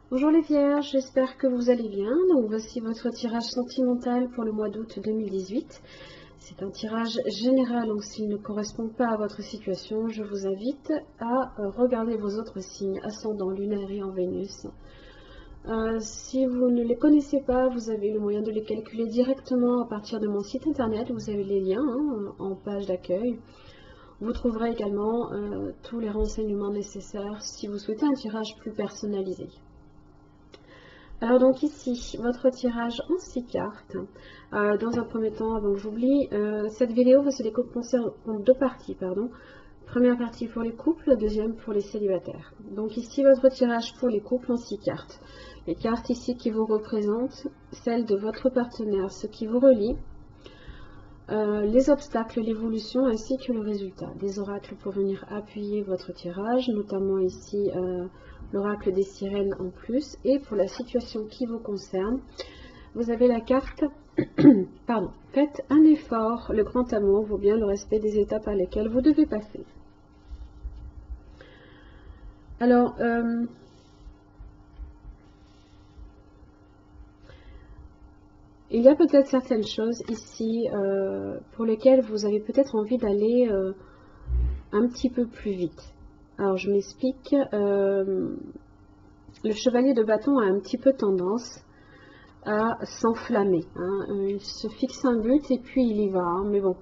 Bonjour les Vierges, j'espère que vous allez bien. Donc voici votre tirage sentimental pour le mois d'août 2018. C'est un tirage général, donc s'il ne correspond pas à votre situation, je vous invite à regarder vos autres signes, ascendant, lunaire et en Vénus. Si vous ne les connaissez pas, vous avez le moyen de les calculer directement à partir de mon site internet. Vous avez les liens en page d'accueil. Vous trouverez également tous les renseignements nécessaires si vous souhaitez un tirage plus personnalisé. Alors donc ici, votre tirage en 6 cartes. Dans un premier temps, avant que j'oublie, cette vidéo va se décomposer en deux parties. Première partie pour les couples, deuxième pour les célibataires. Donc ici, votre tirage pour les couples en 6 cartes. Les cartes ici qui vous représentent, celles de votre partenaire, ce qui vous relie, les obstacles, l'évolution ainsi que le résultat. Des oracles pour venir appuyer votre tirage, notamment ici l'oracle des sirènes en plus. Et pour la situation qui vous concerne, vous avez la carte pardon, faites un effort, le grand amour vaut bien le respect des étapes par lesquelles vous devez passer. Alors, il y a peut-être certaines choses ici pour lesquelles vous avez peut-être envie d'aller un petit peu plus vite. Alors, je m'explique. Le chevalier de bâton a un petit peu tendance à s'enflammer. Il se fixe un but et puis il y va. Mais bon.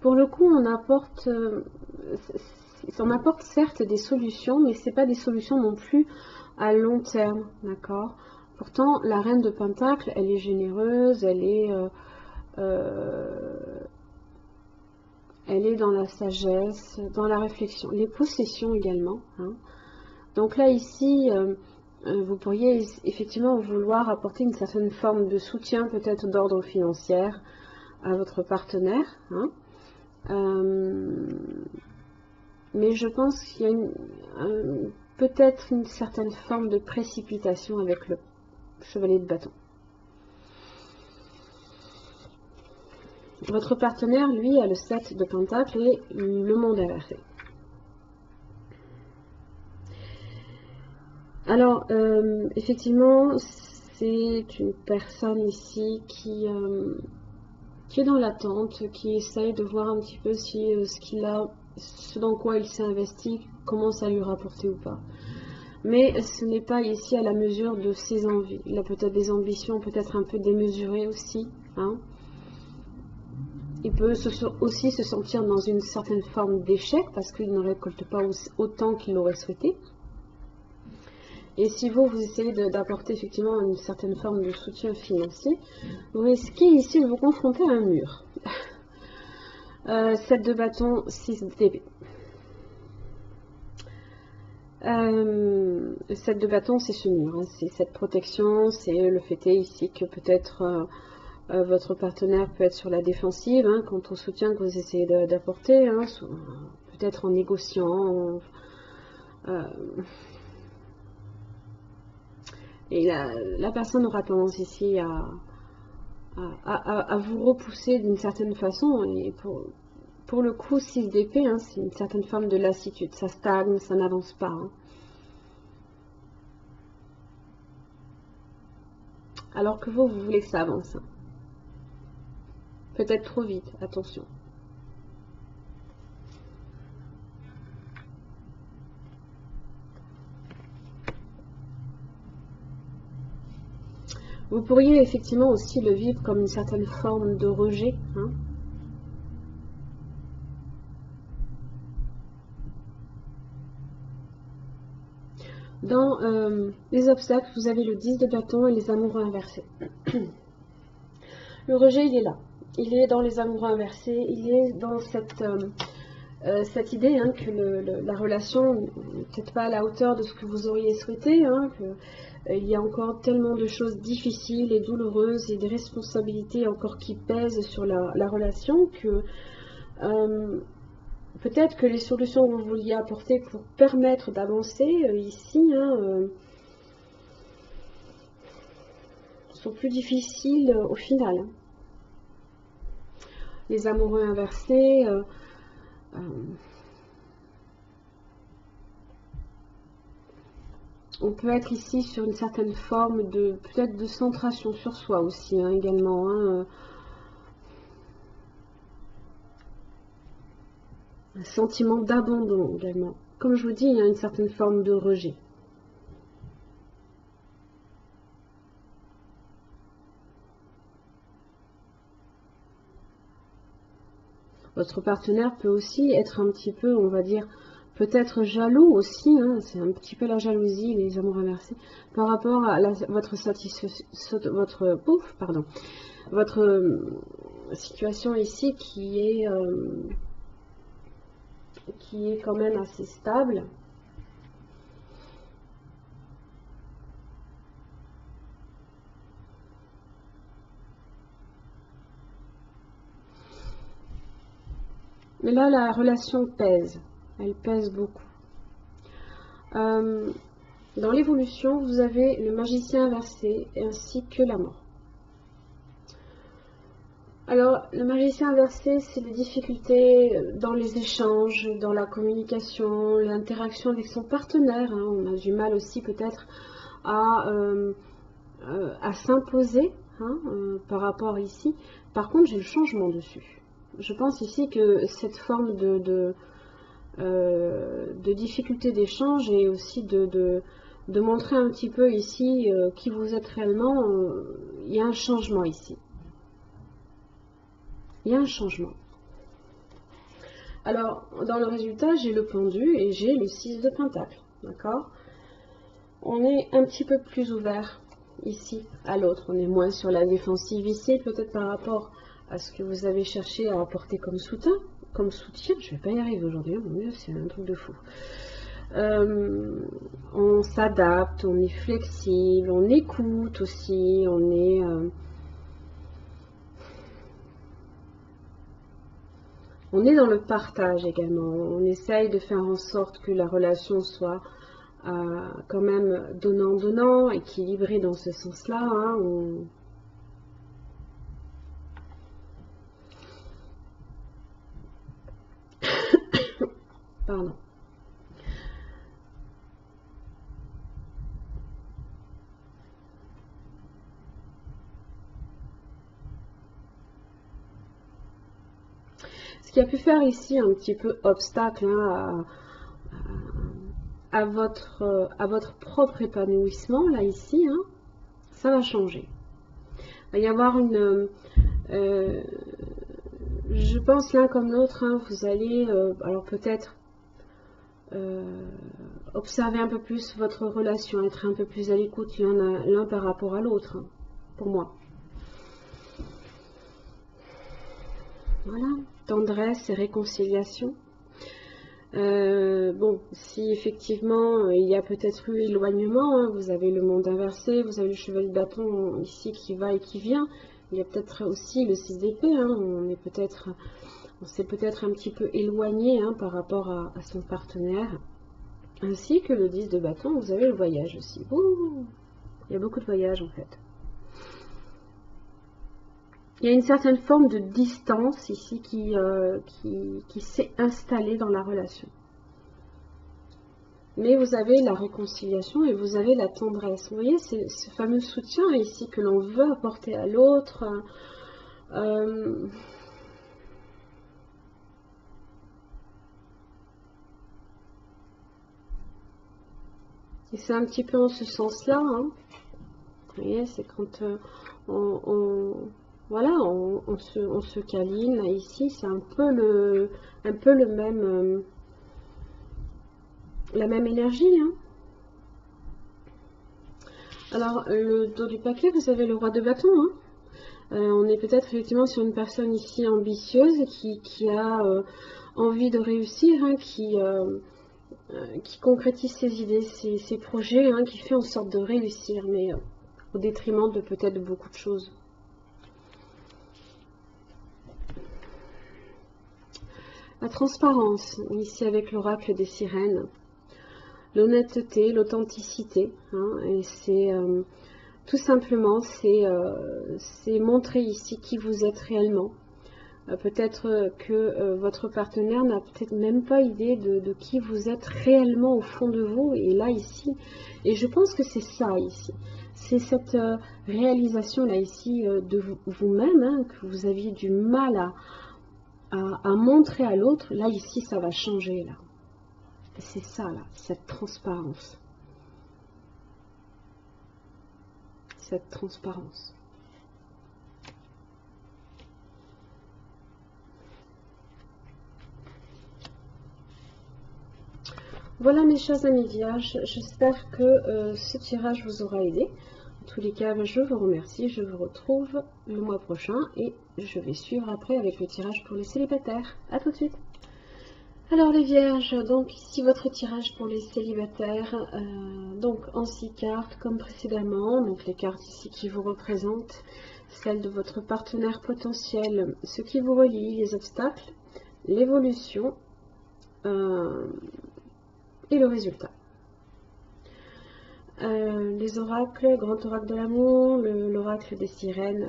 Pour le coup, on apporte certes des solutions, mais ce n'est pas des solutions non plus à long terme, d'accord? Pourtant, la reine de Pentacle, elle est généreuse, elle est dans la sagesse, dans la réflexion, les possessions également. Donc là, ici, vous pourriez effectivement vouloir apporter une certaine forme de soutien, peut-être d'ordre financier, à votre partenaire. Mais je pense qu'il y a peut-être une certaine forme de précipitation avec le chevalier de bâton. Votre partenaire, lui, a le 7 de pentacle et le monde inversé. Alors, effectivement, c'est une personne ici qui est dans l'attente, qui essaye de voir un petit peu si ce dans quoi il s'est investi, commence à lui rapporter ou pas. Mais ce n'est pas ici à la mesure de ses envies. Il a peut-être des ambitions peut-être un peu démesurées aussi. Il peut aussi se sentir dans une certaine forme d'échec parce qu'il ne récolte pas autant qu'il l'aurait souhaité. Et si vous essayez d'apporter effectivement une certaine forme de soutien financier, vous risquez ici de vous confronter à un mur. 7 de bâton, 6 d'épée. 7 de bâton, c'est ce mur, c'est cette protection, c'est le fait ici que peut-être votre partenaire peut être sur la défensive quant au soutien que vous essayez d'apporter, peut-être en négociant. Et la personne aura tendance ici à vous repousser d'une certaine façon. Et pour le coup, 6 d'épée, c'est une certaine forme de lassitude. Ça stagne, ça n'avance pas. Alors que vous voulez que ça avance. Peut-être trop vite, attention. Vous pourriez effectivement aussi le vivre comme une certaine forme de rejet. Dans les obstacles, vous avez le 10 de bâton et les amoureux inversés. Le rejet, il est là. Il est dans les amoureux inversés. Il est dans cette idée que la relation n'est peut-être pas à la hauteur de ce que vous auriez souhaité. Il y a encore tellement de choses difficiles et douloureuses et des responsabilités encore qui pèsent sur la relation que peut-être que les solutions que vous vouliez apporter pour permettre d'avancer ici sont plus difficiles au final. Les amoureux inversés, On peut être ici sur une certaine forme de, peut-être de centration sur soi aussi, hein, également. Hein, un sentiment d'abandon également. Comme je vous dis, il y a une certaine forme de rejet. Votre partenaire peut aussi être un petit peu, on va dire, peut-être jaloux aussi, hein, c'est un petit peu la jalousie, les amours inversés, par rapport à votre situation ici qui est quand même assez stable. Mais là, la relation pèse, elle pèse beaucoup. Dans l'évolution, vous avez le magicien inversé ainsi que la mort. Alors, le magicien inversé, c'est les difficultés dans les échanges, dans la communication, l'interaction avec son partenaire. Hein. On a du mal aussi peut-être à s'imposer hein, par rapport ici. Par contre, j'ai le changement dessus. Je pense ici que cette forme de difficulté d'échange et aussi de montrer un petit peu ici qui vous êtes réellement, il y a un changement ici. Il y a un changement. Alors, dans le résultat, j'ai le pendu et j'ai le 6 de pentacle. D'accord? On est un petit peu plus ouvert ici à l'autre. On est moins sur la défensive ici, peut-être par rapport à ce que vous avez cherché à apporter comme soutien. Je vais pas y arriver aujourd'hui, mon Dieu, c'est un truc de fou. On s'adapte, on est flexible, on écoute aussi, on est... on est dans le partage également. On essaye de faire en sorte que la relation soit quand même donnant-donnant, équilibrée dans ce sens-là. Hein. Pardon. Ce qui a pu faire ici un petit peu obstacle hein, à votre propre épanouissement, là ici, hein, ça va changer. Il va y avoir une... je pense l'un comme l'autre, hein, vous allez, alors peut-être observer un peu plus votre relation, être un peu plus à l'écoute l'un par rapport à l'autre, hein, pour moi. Voilà, tendresse et réconciliation. Bon, si effectivement il y a peut-être eu éloignement, hein, vous avez le monde inversé, vous avez le chevalier de bâton ici qui va et qui vient, il y a peut-être aussi le 6 d'épée, hein, on s'est peut-être un petit peu éloigné hein, par rapport à son partenaire, ainsi que le 10 de bâton, vous avez le voyage aussi. Ouh, il y a beaucoup de voyages en fait. Il y a une certaine forme de distance ici qui s'est installée dans la relation. Mais vous avez la réconciliation et vous avez la tendresse. Vous voyez, c'est ce fameux soutien ici que l'on veut apporter à l'autre. Et c'est un petit peu en ce sens-là. Hein. Vous voyez, c'est quand voilà, on se câline là ici, c'est un peu le même, la même énergie. Hein. Alors, le dos du paquet, vous avez le roi de bâton. Hein. On est peut-être effectivement sur une personne ici ambitieuse qui a envie de réussir, hein, qui concrétise ses idées, ses projets, hein, qui fait en sorte de réussir, mais au détriment de peut-être beaucoup de choses. La transparence, ici avec l'oracle des sirènes, l'honnêteté, l'authenticité, hein, et c'est tout simplement, c'est montrer ici qui vous êtes réellement. Peut-être que votre partenaire n'a peut-être même pas idée de qui vous êtes réellement au fond de vous. Et là, ici, et je pense que c'est ça ici. C'est cette réalisation là ici de vous-même, hein, que vous aviez du mal à montrer à l'autre. Là, ici, ça va changer là. C'est ça là, cette transparence. Cette transparence. Voilà mes chers amis vierges, j'espère que ce tirage vous aura aidé. En tous les cas, je vous remercie, je vous retrouve le mois prochain et je vais suivre après avec le tirage pour les célibataires. A tout de suite. Alors les vierges, donc ici votre tirage pour les célibataires, donc en 6 cartes comme précédemment, donc les cartes ici qui vous représentent, celles de votre partenaire potentiel, ce qui vous relie, les obstacles, l'évolution, et le résultat. Les oracles, grand oracle de l'amour, l'oracle des sirènes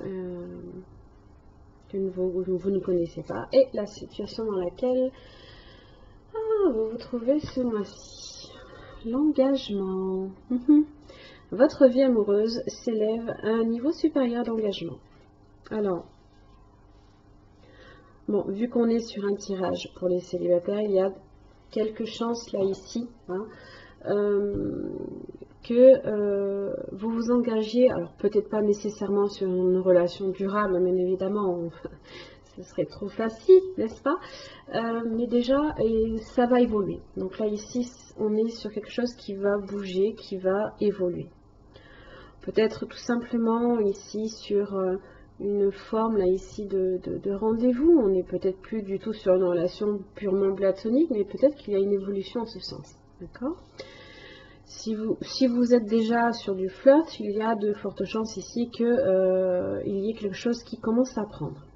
que vous ne connaissez pas, et la situation dans laquelle vous vous trouvez ce mois-ci. L'engagement. Votre vie amoureuse s'élève à un niveau supérieur d'engagement. Alors, bon, vu qu'on est sur un tirage pour les célibataires, il y a quelques chances là ici, hein, que vous vous engagiez, alors peut-être pas nécessairement sur une relation durable, bien évidemment, ce serait trop facile, n'est-ce pas? Mais déjà, ça va évoluer. Donc là, ici, on est sur quelque chose qui va bouger, qui va évoluer. Peut-être tout simplement ici sur une forme là ici de rendez-vous. On n'est peut-être plus du tout sur une relation purement platonique, mais peut-être qu'il y a une évolution en ce sens. D'accord? Si vous êtes déjà sur du flirt, il y a de fortes chances ici qu'il y ait quelque chose qui commence à prendre.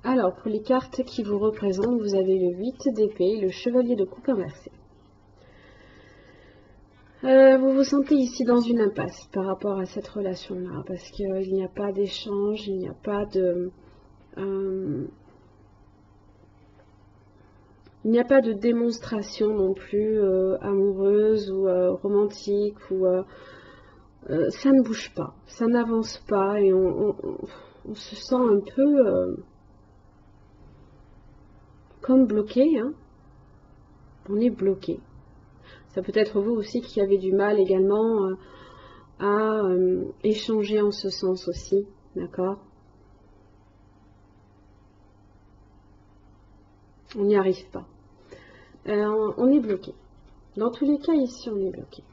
Alors, pour les cartes qui vous représentent, vous avez le 8 d'épée, le chevalier de coupe inversé. Vous vous sentez ici dans une impasse par rapport à cette relation-là, parce qu'il n'y a pas d'échange, il n'y a pas de... il n'y a pas de démonstration non plus amoureuse ou romantique, ou ça ne bouge pas, ça n'avance pas, et on se sent un peu comme bloqué, hein. On est bloqué. Ça peut être vous aussi qui avez du mal également à échanger en ce sens aussi, d'accord? On n'y arrive pas. On est bloqué. Dans tous les cas, ici, on est bloqué.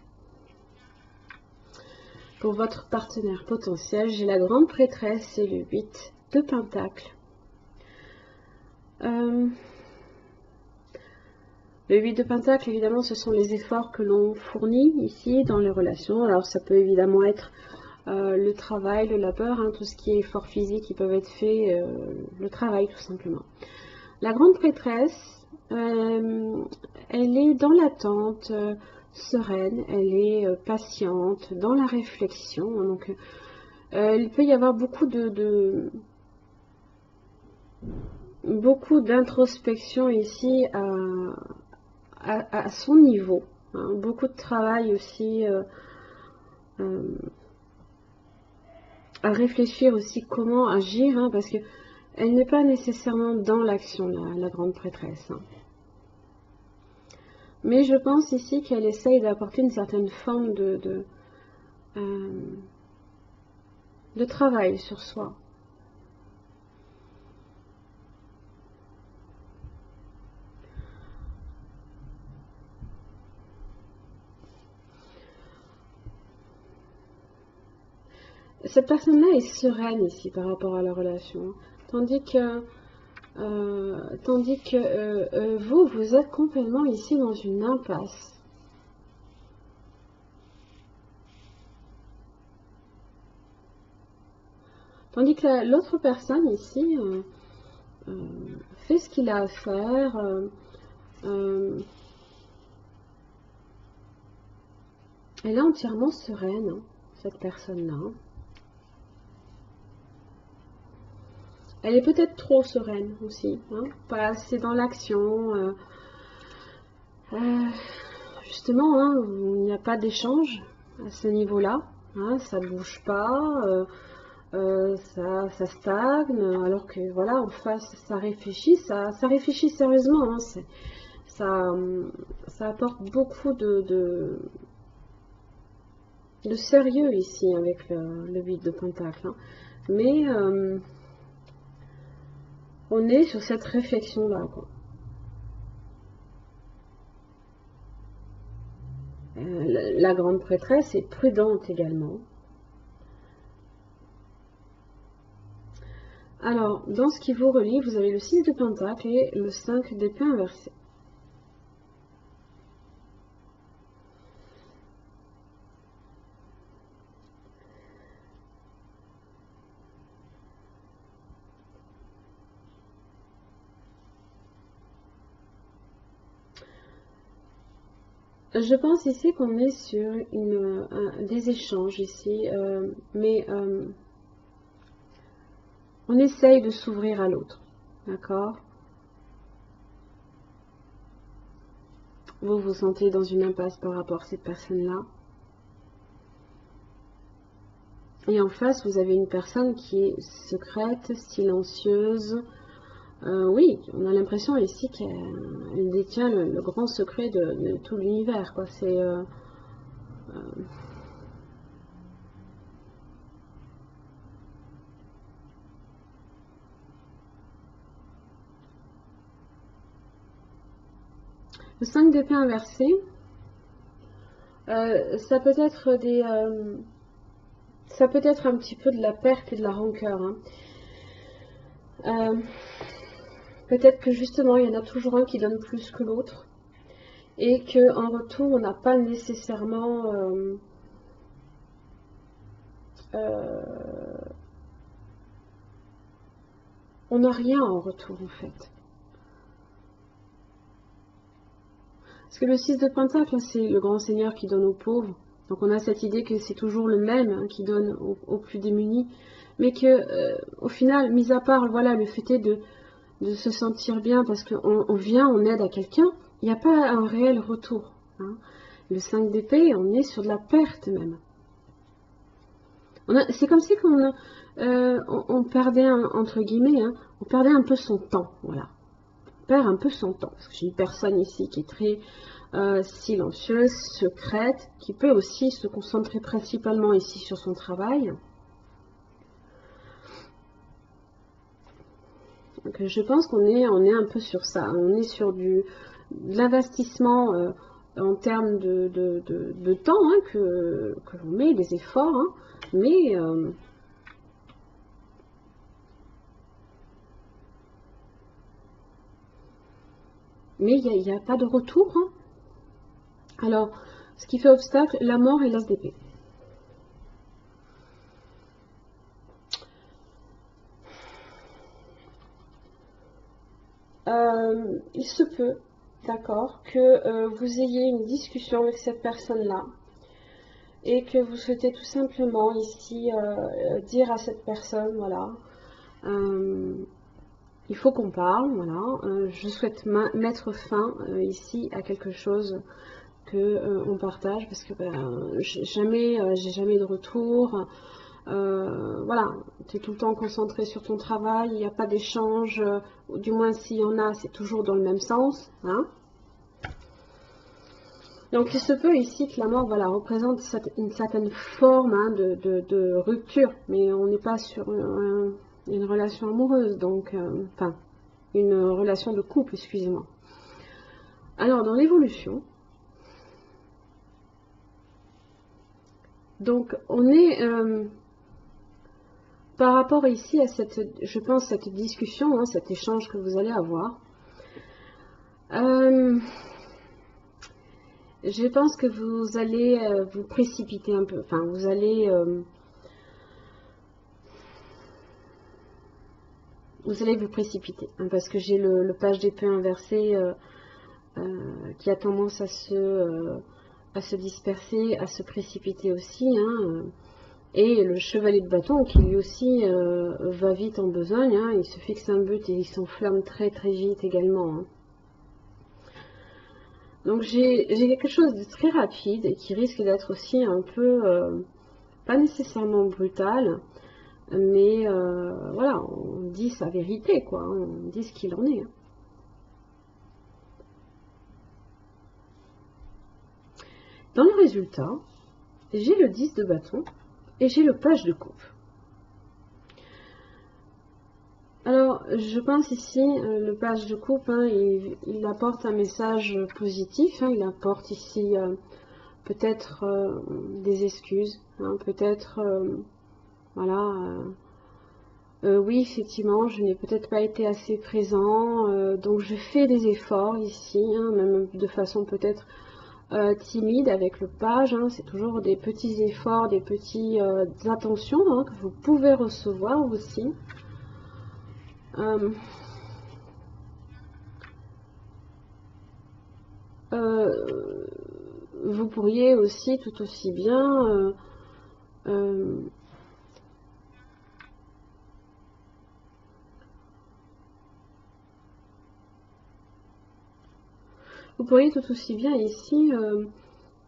Pour votre partenaire potentiel, j'ai la grande prêtresse et le 8 de pentacles. Le 8 de pentacles, évidemment, ce sont les efforts que l'on fournit ici dans les relations. Alors, ça peut évidemment être le travail, le labeur, hein, tout ce qui est effort physique qui peuvent être faits, le travail tout simplement. La grande prêtresse, elle est dans l'attente, sereine, elle est patiente, dans la réflexion. Donc, il peut y avoir beaucoup d'introspection ici à son niveau, hein, beaucoup de travail aussi à réfléchir aussi comment agir, hein, parce que elle n'est pas nécessairement dans l'action, la grande prêtresse, hein. Mais je pense ici qu'elle essaye d'apporter une certaine forme de travail sur soi. Cette personne-là est sereine ici par rapport à la relation, tandis que vous êtes complètement ici dans une impasse. Tandis que l'autre personne ici fait ce qu'il a à faire, elle est entièrement sereine, hein, cette personne-là. Elle est peut-être trop sereine aussi, hein, pas assez dans l'action. Justement, hein, il n'y a pas d'échange à ce niveau-là. Hein, ça ne bouge pas, ça stagne, alors que voilà, en face, ça réfléchit, ça réfléchit sérieusement. Hein, ça apporte beaucoup de sérieux ici avec le 8 de Pentacle. Hein. Mais on est sur cette réflexion-là, quoi. La grande prêtresse est prudente également. Alors, dans ce qui vous relie, vous avez le 6 de Pentacle et le 5 d'épée inversé. Je pense ici qu'on est sur des échanges ici, mais on essaye de s'ouvrir à l'autre, d'accord? Vous vous sentez dans une impasse par rapport à cette personne-là. Et en face, vous avez une personne qui est secrète, silencieuse. Oui, on a l'impression ici qu'elle détient le grand secret de tout l'univers, quoi. C'est... Le 5 d'épée inversé, ça peut être ça peut être un petit peu de la perte et de la rancœur. Hein. Peut-être que justement, il y en a toujours un qui donne plus que l'autre. Et qu'en retour, on n'a pas nécessairement... on n'a rien en retour, en fait. Parce que le 6 de Pentacle, c'est le grand seigneur qui donne aux pauvres. Donc on a cette idée que c'est toujours le même hein, qui donne aux plus démunis. Mais que, au final, mis à part voilà, le fait est de se sentir bien parce qu'on vient, on aide à quelqu'un, il n'y a pas un réel retour. Hein. Le 5 d'épée, on est sur de la perte même. C'est comme si on perdait, entre guillemets, hein, on perdait un peu son temps. Voilà. On perd un peu son temps. Parce que j'ai une personne ici qui est très silencieuse, secrète, qui peut aussi se concentrer principalement ici sur son travail. Donc, je pense qu'on est un peu sur ça. On est sur de l'investissement en termes de temps hein, que l'on met, des efforts, hein, mais il n'y a pas de retour. Hein. Alors, ce qui fait obstacle, la mort et l'as d'épée. Il se peut, d'accord, que vous ayez une discussion avec cette personne-là et que vous souhaitez tout simplement ici dire à cette personne, voilà, il faut qu'on parle, voilà, je souhaite mettre fin ici à quelque chose que on partage parce que j'ai jamais de retour. Voilà, tu es tout le temps concentré sur ton travail, il n'y a pas d'échange, du moins s'il y en a, c'est toujours dans le même sens. Hein. Donc il se peut ici que la mort voilà, représente une certaine forme hein, de rupture, mais on n'est pas sur une relation amoureuse, donc, enfin, une relation de couple, excusez-moi. Alors dans l'évolution, donc on est... par rapport ici à cette, je pense, cette discussion, hein, cet échange que vous allez avoir, je pense que vous allez vous précipiter un peu. Enfin, vous allez vous précipiter. Hein, parce que j'ai le page d'épée inversé qui a tendance à se disperser, à se précipiter aussi. Hein, Et le chevalier de bâton qui lui aussi va vite en besogne, hein, il se fixe un but et il s'enflamme très très vite également. Hein. Donc j'ai quelque chose de très rapide et qui risque d'être aussi un peu, pas nécessairement brutal, mais voilà, on dit sa vérité, quoi, hein, on dit ce qu'il en est. Hein. Dans le résultat, j'ai le 10 de bâton et j'ai le page de coupe. Alors, je pense ici, le page de coupe, hein, il apporte un message positif, hein, il apporte ici peut-être des excuses, hein, peut-être, voilà, oui, effectivement, je n'ai peut-être pas été assez présent, donc je fais des efforts ici, hein, même de façon peut-être timide avec le page, hein, c'est toujours des petits efforts, des petites attentions hein, que vous pouvez recevoir aussi. Vous pourriez aussi tout aussi bien vous pourriez tout aussi bien ici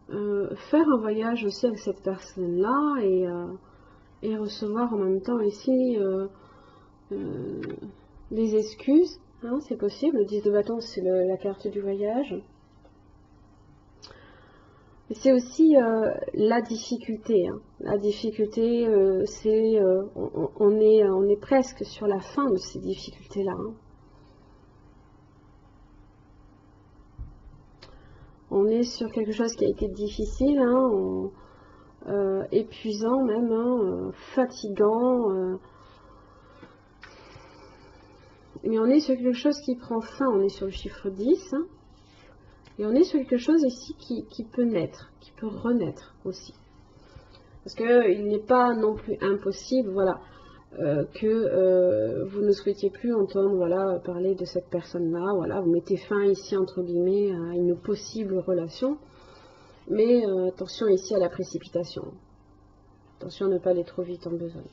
faire un voyage aussi avec cette personne-là et recevoir en même temps ici des excuses. Hein, c'est possible. Le 10 de bâton, c'est la carte du voyage. C'est aussi la difficulté. Hein. La difficulté, c'est on est presque sur la fin de ces difficultés-là. Hein. On est sur quelque chose qui a été difficile, hein, épuisant même, hein, fatigant. Mais on est sur quelque chose qui prend fin. On est sur le chiffre 10. Hein, et on est sur quelque chose ici qui peut naître, qui peut renaître aussi. Parce qu'il n'est pas non plus impossible, voilà, que vous ne souhaitiez plus entendre, voilà, parler de cette personne-là. Voilà, vous mettez fin ici, entre guillemets, à une possible relation. Mais attention ici à la précipitation. Attention à ne pas aller trop vite en besogne.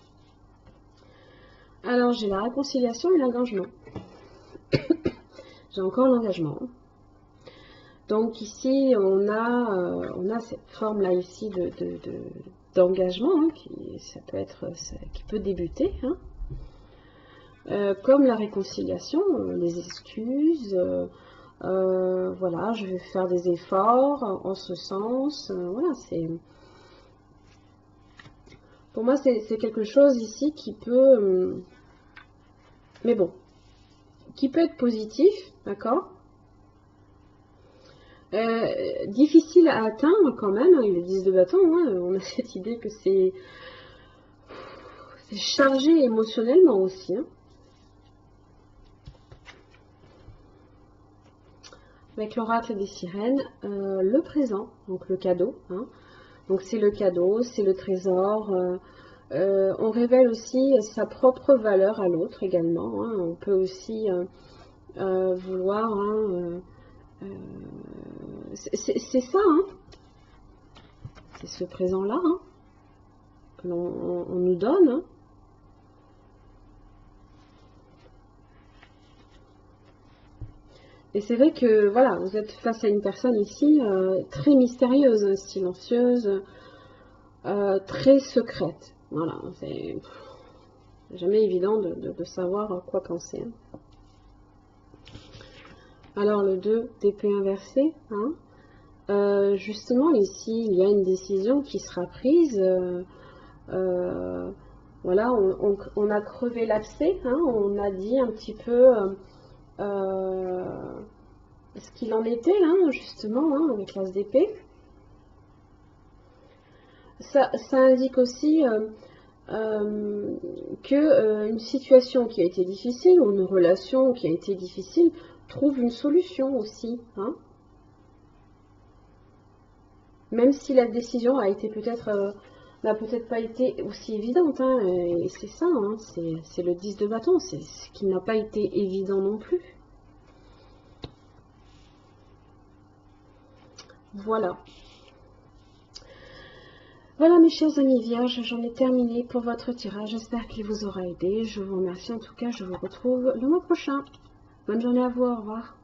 Alors, j'ai la réconciliation et l'engagement. J'ai encore l'engagement. Donc ici, on a cette forme-là ici d'engagement, hein, qui peut débuter, hein, comme la réconciliation, les excuses, voilà, je vais faire des efforts en ce sens, voilà, pour moi c'est quelque chose ici qui peut, mais bon, qui peut être positif, d'accord, difficile à atteindre quand même, hein, le 10 de bâton, hein, on a cette idée que c'est chargé émotionnellement aussi. Hein. Avec l'oracle des sirènes, le présent, donc le cadeau. Hein. Donc c'est le cadeau, c'est le trésor. On révèle aussi sa propre valeur à l'autre également. Hein. On peut aussi vouloir... Hein, c'est ça, hein. C'est ce présent-là hein, que l'on nous donne. Hein. Et c'est vrai que voilà, vous êtes face à une personne ici très mystérieuse, silencieuse, très secrète. Voilà, c'est jamais évident de savoir quoi penser. Hein. Alors le 2 d'épée inversée, hein, justement ici il y a une décision qui sera prise. Voilà, on a crevé l'abcès, hein, on a dit un petit peu ce qu'il en était là, justement, hein, avec l'as d'épée. Ça indique aussi que une situation qui a été difficile ou une relation qui a été difficile trouve une solution aussi. Hein. Même si la décision a été peut-être n'a peut-être pas été aussi évidente. Hein, et c'est ça, hein, c'est le 10 de bâton, c'est ce qui n'a pas été évident non plus. Voilà. Voilà mes chers amis vierges, j'en ai terminé pour votre tirage. J'espère qu'il vous aura aidé. Je vous remercie en tout cas, je vous retrouve le mois prochain. Bonne journée à vous, au revoir.